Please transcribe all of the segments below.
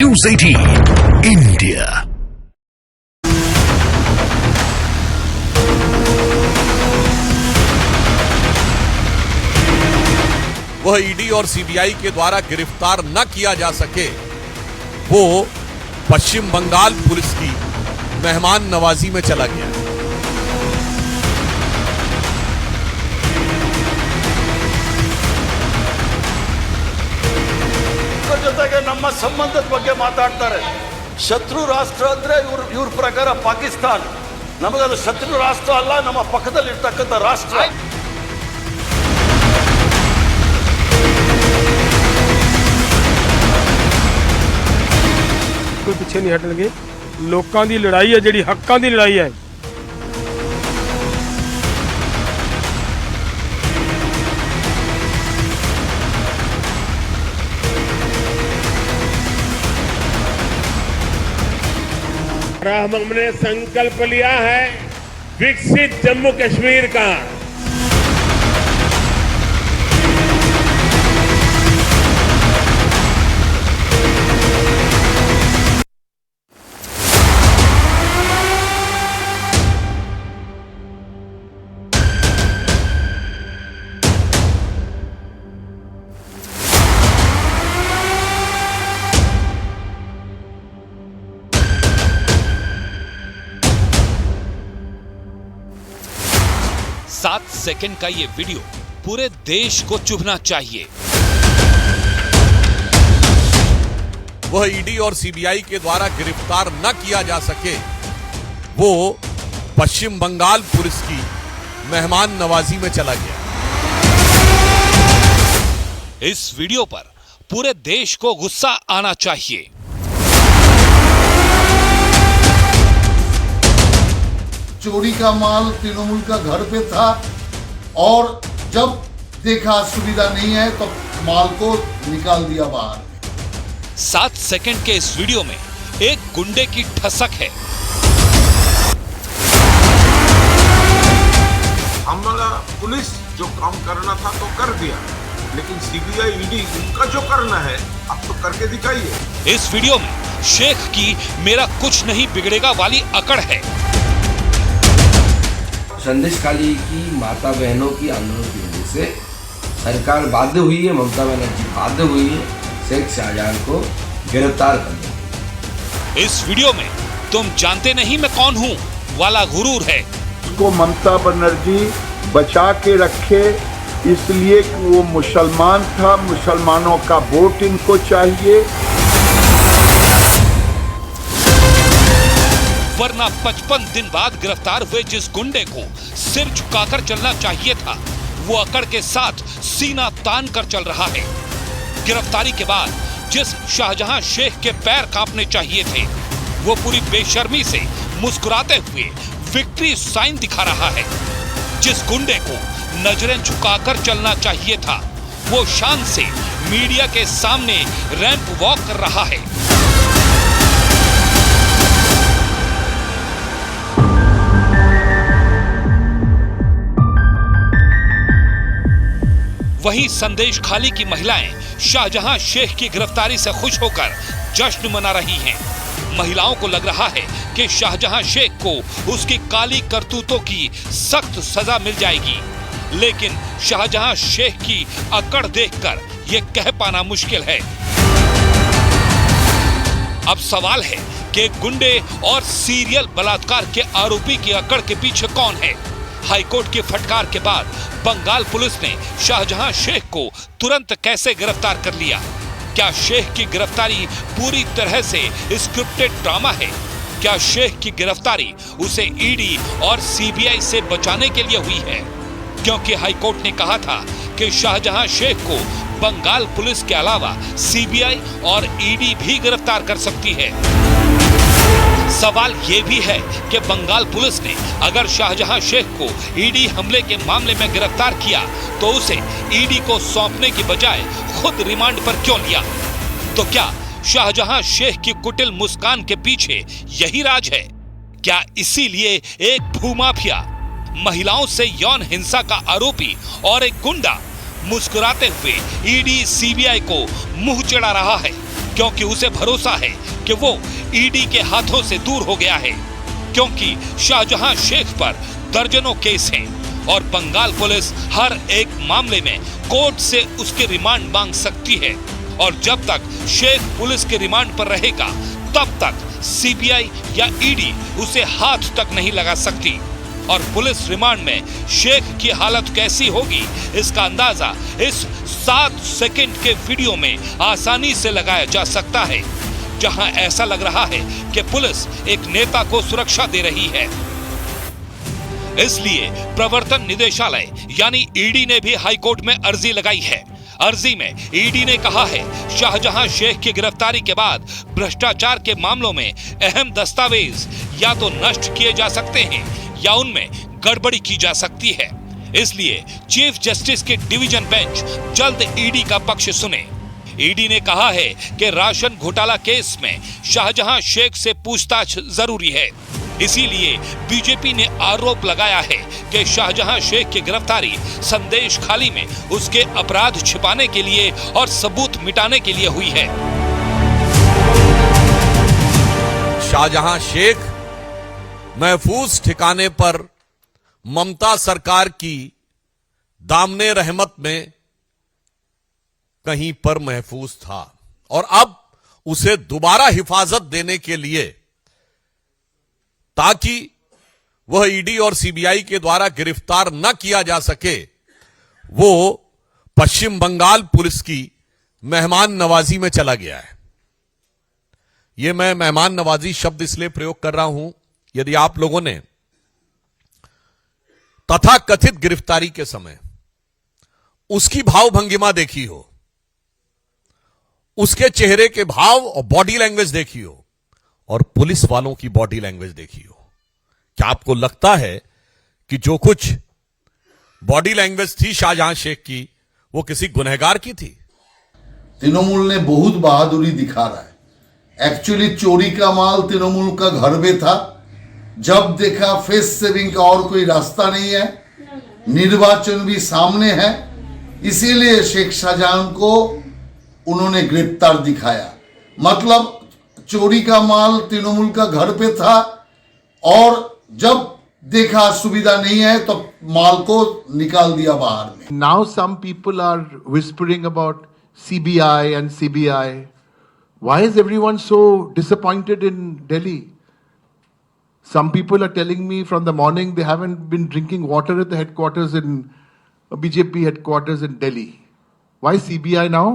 News 18 India। वह ED और CBI के द्वारा गिरफ्तार न किया जा सके, वो पश्चिम बंगाल पुलिस की मेहमान नवाजी में चला गया। ಜೊತೆಗೆ ನಮ್ಮ ಸಂಬಂಧದ ಬಗ್ಗೆ ಮಾತಾಡ್ತಾರೆ। ಶತ್ರು ರಾಷ್ಟ್ರ ಅಂದ್ರೆ ಇವ್ರ ಪ್ರಕಾರ ಪಾಕಿಸ್ತಾನ, ನಮಗದು ಶತ್ರು ರಾಷ್ಟ್ರ ಅಲ್ಲ, ನಮ್ಮ ಪಕ್ಕದಲ್ಲಿ ಇರ್ತಕ್ಕಂಥ ರಾಷ್ಟ್ರ। ਕੋਈ ਪਿੱਛੇ ਨਹੀਂ ਹਟਣਗੇ। ਲੋਕਾਂ ਦੀ ਲੜਾਈ ਹੈ, ਜਿਹੜੀ ਹੱਕਾਂ ਦੀ ਲੜਾਈ ਹੈ। हमने संकल्प लिया है विकसित जम्मू कश्मीर का। सात सेकंड का ये वीडियो पूरे देश को चुभना चाहिए। वह ईडी और सीबीआई के द्वारा गिरफ्तार न किया जा सके, वो पश्चिम बंगाल पुलिस की मेहमान नवाजी में चला गया। इस वीडियो पर पूरे देश को गुस्सा आना चाहिए। चोरी का माल तृणमूल का घर पे था और जब देखा सुविधा नहीं है तो माल को निकाल दिया बाहर। 7 सेकंड के इस वीडियो में एक गुंडे की ठसक है। हमारा पुलिस जो काम करना था तो कर दिया, लेकिन सीबीआई ईडी उनका जो करना है अब तो करके दिखाइए। इस वीडियो में शेख की मेरा कुछ नहीं बिगड़ेगा वाली अकड़ है। संदेशखाली की माता बहनों की आंदोलन की वजह से सरकार बाध्य हुई है, ममता बनर्जी बाध्य हुई है शेख शाहजहां को गिरफ्तार करने। इस वीडियो में तुम जानते नहीं मैं कौन हूँ वाला गुरूर है। को ममता बनर्जी बचा के रखे इसलिए कि वो मुसलमान था, मुसलमानों का वोट इनको चाहिए। वरना 55 दिन बाद गिरफ्तार हुए जिस गुंडे को सिर झुकाकर चलना चाहिए था, वो अकड़ के साथ सीना तान कर चल रहा है। गिरफ्तारी के बाद जिस शाहजहां शेख के पैर कांपने चाहिए थे, वो पूरी बेशर्मी से मुस्कुराते हुए विक्ट्री साइन दिखा रहा है। जिस गुंडे को नजरें झुकाकर चलना चाहिए था, वो शान से मीडिया के सामने रैंप वॉक कर रहा है। वहीं संदेशखाली की महिलाएं शाहजहां शेख की गिरफ्तारी से खुश होकर जश्न मना रही हैं। महिलाओं को लग रहा है कि शाहजहां शेख को उसकी काली करतूतों की सख्त सजा मिल जाएगी, लेकिन शाहजहां शेख की अकड़ देखकर ये कह पाना मुश्किल है। अब सवाल है कि गुंडे और सीरियल बलात्कार के आरोपी की अकड़ के पीछे कौन है। हाईकोर्ट की फटकार के बाद बंगाल पुलिस ने शाहजहां शेख को तुरंत कैसे गिरफ्तार कर लिया? क्या शेख की गिरफ्तारी पूरी तरह से स्क्रिप्टेड ड्रामा है? क्या शेख की गिरफ्तारी उसे ईडी और सीबीआई से बचाने के लिए हुई है? क्योंकि हाईकोर्ट ने कहा था कि शाहजहां शेख को बंगाल पुलिस के अलावा सीबीआई और ईडी भी गिरफ्तार कर सकती है। सवाल ये भी है कि बंगाल पुलिस ने अगर शाहजहां शेख को ईडी हमले के मामले में गिरफ्तार किया तो उसे ईडी को सौंपने की बजाय खुद रिमांड पर क्यों लिया? तो क्या शाहजहां शेख की कुटिल मुस्कान के पीछे यही राज है? क्या इसीलिए एक भूमाफिया, महिलाओं से यौन हिंसा का आरोपी और एक गुंडा मुस्कुराते हुए ईडी सीबीआई को मुंह चिढ़ा रहा है? क्योंकि उसे भरोसा है कि वो ईडी के हाथों से दूर हो गया है, क्योंकि शाहजहां शेख पर दर्जनों केस हैं और बंगाल पुलिस हर एक मामले में कोर्ट से उसके रिमांड मांग सकती है और जब तक शेख पुलिस के रिमांड पर रहेगा तब तक सीबीआई या ईडी उसे हाथ तक नहीं लगा सकती। और पुलिस रिमांड में शेख की हालत कैसी होगी इसका अंदाजा इस 7 सेकंड के वीडियो में आसानी से लगाया जा सकता है, जहां ऐसा लग रहा है कि पुलिस एक नेता को सुरक्षा दे रही है। इसलिए प्रवर्तन निदेशालय यानी ईडी ने भी हाईकोर्ट में अर्जी लगाई है। अर्जी में ईडी ने कहा है शाहजहां शेख की गिरफ्तारी के बाद भ्रष्टाचार के मामलों में अहम दस्तावेज या तो नष्ट किए जा सकते हैं या उनमें गड़बड़ी की जा सकती है। इसलिए चीफ जस्टिस की डिवीजन बेंच जल्द ईडी का पक्ष सुने। ईडी ने कहा है कि राशन घोटाला केस में शाहजहां शेख से पूछताछ जरूरी है। इसीलिए बीजेपी ने आरोप लगाया है कि शाहजहां शेख की गिरफ्तारी संदेश खाली में उसके अपराध छिपाने के लिए और सबूत मिटाने के लिए हुई है। शाहजहां शेख महफूज ठिकाने पर ममता सरकार की दामने रहमत में कहीं पर महफूज था और अब उसे दोबारा हिफाजत देने के लिए ताकि वह ईडी और सीबीआई के द्वारा गिरफ्तार न किया जा सके, वो पश्चिम बंगाल पुलिस की मेहमान नवाजी में चला गया है। यह मैं मेहमान नवाजी शब्द इसलिए प्रयोग कर रहा हूं, यदि आप लोगों ने तथाकथित गिरफ्तारी के समय उसकी भाव भंगिमा देखी हो, उसके चेहरे के भाव और बॉडी लैंग्वेज देखी हो और पुलिस वालों की बॉडी लैंग्वेज देखी हो, क्या आपको लगता है कि जो कुछ बॉडी लैंग्वेज थी शाहजहां शेख की वो किसी गुनहगार की थी? तृणमूल ने बहुत बहादुरी दिखा रहा है। एक्चुअली चोरी का माल तृणमूल का घर में था। जब देखा फेस सेविंग का और कोई रास्ता नहीं है, निर्वाचन भी सामने है, इसीलिए शेख शाहजहां को उन्होंने गिरफ्तार दिखाया। मतलब चोरी का माल तृणमूल का घर पे था और जब देखा सुविधा नहीं है तो माल को निकाल दिया बाहर में। Now some people are whispering about CBI and CBI. Why is everyone so disappointed in Delhi? Some people are telling me from the morning they haven't been drinking water at the headquarters in BJP headquarters in Delhi. Why CBI now?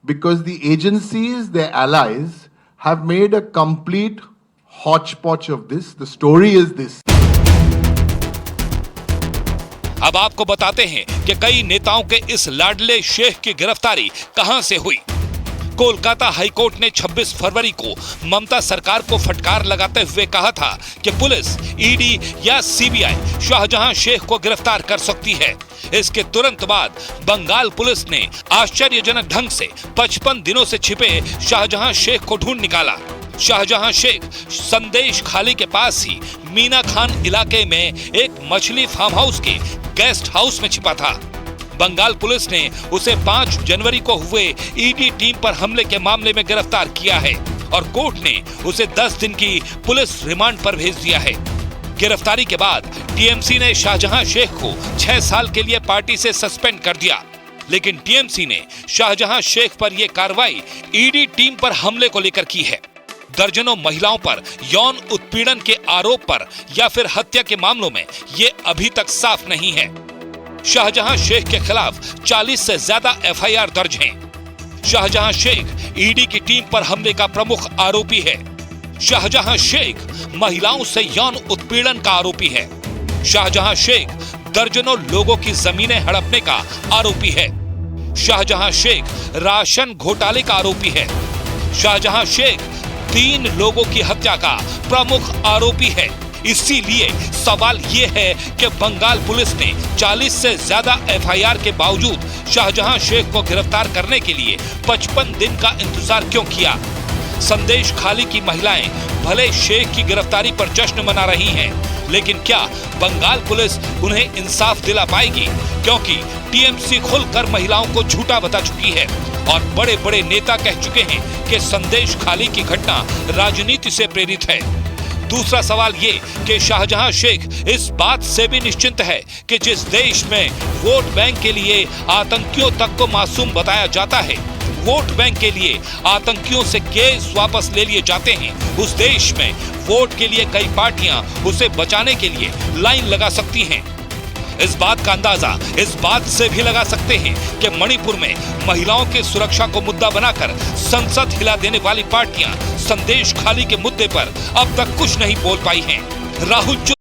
Because the agencies, their allies, have made a complete hodgepodge of this. The story is this. अब आपको बताते हैं कि कई नेताओं के इस लाडले शेख की गिरफ्तारी कहां से हुई। कोलकाता हाईकोर्ट ने 26 फरवरी को ममता सरकार को फटकार लगाते हुए कहा था कि पुलिस, ईडी या सीबीआई शाहजहां शेख को गिरफ्तार कर सकती है। इसके तुरंत बाद बंगाल पुलिस ने आश्चर्यजनक ढंग से 55 दिनों से छिपे शाहजहां शेख को ढूंढ निकाला। शाहजहां शेख संदेश खाली के पास ही मीना खान इलाके में एक मछली फार्म हाउस के गेस्ट हाउस में छिपा था। बंगाल पुलिस ने उसे 5 जनवरी को हुए ईडी टीम पर हमले के मामले में गिरफ्तार किया है और कोर्ट ने उसे 10 दिन की पुलिस रिमांड पर भेज दिया है। गिरफ्तारी के बाद टीएमसी ने शाहजहां शेख को 6 साल के लिए पार्टी से सस्पेंड कर दिया, लेकिन टीएमसी ने शाहजहां शेख पर यह कार्रवाई ईडी टीम पर हमले को लेकर की है। दर्जनों महिलाओं पर यौन उत्पीड़न के आरोप पर या फिर हत्या के मामलों में ये अभी तक साफ नहीं है। शाहजहां शेख के खिलाफ 40 से ज्यादा एफआईआर दर्ज हैं। शाहजहां शेख ईडी की टीम पर हमले का प्रमुख आरोपी है। शाहजहां शेख महिलाओं से यौन उत्पीड़न का आरोपी है। शाहजहां शेख दर्जनों लोगों की जमीनें हड़पने का आरोपी है। शाहजहां शेख राशन घोटाले का आरोपी है। शाहजहां शेख 3 लोगों की हत्या का प्रमुख आरोपी है। इसीलिए सवाल ये है कि बंगाल पुलिस ने 40 से ज्यादा एफआईआर के बावजूद शाहजहां शेख को गिरफ्तार करने के लिए 55 दिन का इंतजार क्यों किया? संदेश खाली की महिलाएं भले शेख की गिरफ्तारी पर जश्न मना रही हैं, लेकिन क्या बंगाल पुलिस उन्हें इंसाफ दिला पाएगी? क्योंकि टीएमसी खुलकर महिलाओं को झूठा बता चुकी है और बड़े बड़े नेता कह चुके हैं कि संदेश खाली की घटना राजनीति से प्रेरित है। दूसरा सवाल ये कि शाहजहां शेख इस बात से भी निश्चिंत है कि जिस देश में वोट बैंक के लिए आतंकियों तक को मासूम बताया जाता है, वोट बैंक के लिए आतंकियों से केस वापस ले लिए जाते हैं, उस देश में वोट के लिए कई पार्टियां उसे बचाने के लिए लाइन लगा सकती हैं। इस बात का अंदाजा इस बात से भी लगा सकते हैं कि मणिपुर में महिलाओं की सुरक्षा को मुद्दा बनाकर संसद हिला देने वाली पार्टियां संदेश खाली के मुद्दे पर अब तक कुछ नहीं बोल पाई हैं। राहुल